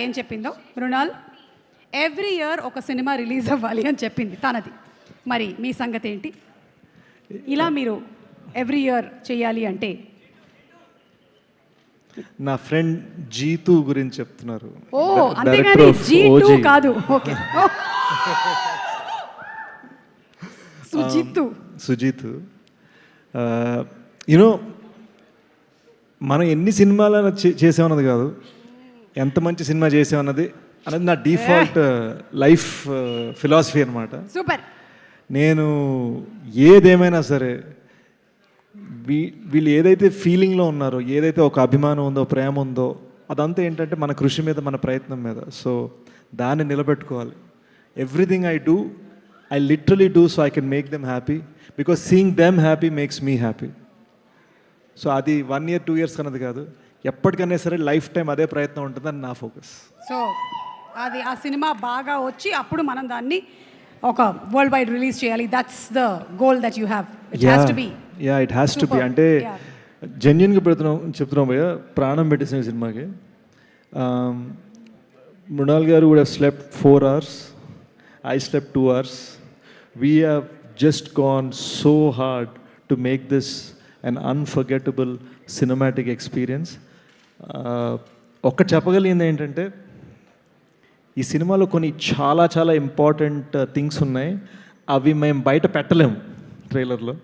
ఏం చెప్పిందో Mrunal? Every year ఒక సినిమా రిలీజ్ అవ్వాలి అని చెప్పింది తనది. మరి మీ సంగతి ఏంటి? ఇలా మీరు ఎవ్రీ ఇయర్ చేయాలి అంటే? నా ఫ్రెండ్ జీతు గురించి చెప్తున్నారు. ఓ అంతేగాని G2 కాదు. ఓకే, సుజిత్. యూనో మనం ఎన్ని సినిమాలు చేసామన్నది కాదు, ఎంత మంచి సినిమా చేసామన్నది అనేది నా డిఫాల్ట్ లైఫ్ ఫిలాసఫీ అనమాట. సూపర్. నేను ఏదేమైనా సరే వీళ్ళు ఏదైతే ఫీలింగ్లో ఉన్నారో, ఏదైతే ఒక అభిమానం ఉందో, ప్రేమ ఉందో, అదంతా ఏంటంటే మన కృషి మీద, మన ప్రయత్నం మీద. సో దాన్ని నిలబెట్టుకోవాలి. Everything I do, I literally do so I can make them happy, because seeing them happy makes me happy. So అది 1 year 2 years అన్నది కాదు, ఎప్పటికైనా సరే లైఫ్ టైం అదే ప్రయత్నం ఉంటుందని నా ఫోకస్. సో అది ఆ సినిమా బాగా వచ్చి అప్పుడు మనం దాన్ని ఒక వరల్డ్ వైడ్ రిలీజ్ చేయాలి. That's the goal that you have. It has to be. Yeah, it has to be. అంటే జెన్యున్గా చెప్తున్నాం భయ్య, ప్రాణం పెట్టేసిన సినిమాకి. మృణాల్ గారు would have slept 4 hours. I slept 2 hours. We have just gone so hard to make this an unforgettable cinematic experience. ఒక్కటి చెప్పగలిగింది ఏంటంటే, ఈ సినిమాలో కొన్ని చాలా చాలా ఇంపార్టెంట్ థింగ్స్ ఉన్నాయి. అవి మేము బయట పెట్టలేము ట్రైలర్లో.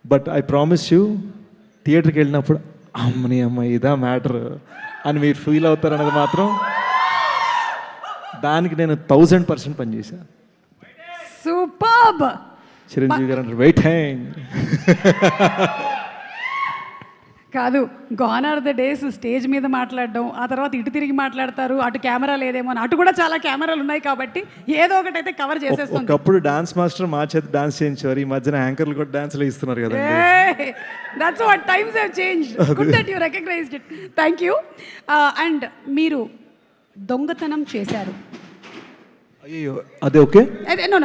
బట్ ఐ ప్రామిస్ యూ, థియేటర్కి వెళ్ళినప్పుడు అమ్మ ఇదా మ్యాటర్ అని మీరు ఫీల్ అవుతారన్నది మాత్రం, దానికి నేను 1000% పనిచేశాను. సూపర్బ్. చిరంజీవి గారు అంటారు వెయిటింగ్. కాదు, gone are the days stage మీద మాట్లాడడం, ఆ తర్వాత ఇటు తిరిగి మాట్లాడతారు, అటు కెమెరా లేదేమో అని. అటు కూడా చాలా కెమెరాలు ఉన్నాయి కాబట్టి ఏదో ఒకటి అయితే కవర్ చేసేస్తుంది. ఒకప్పుడు డాన్స్ మాస్టర్ మా చేత డాన్స్ చేయించేవారు, ఈ మధ్యన యాంకర్లు కూడా డాన్స్లు ఇస్తున్నారు కదా. That's what times have changed. Good that you recognised it. Thank you. And మీరు దొంగతనం చేశారు. అయ్యో, అదే ఓకే. నో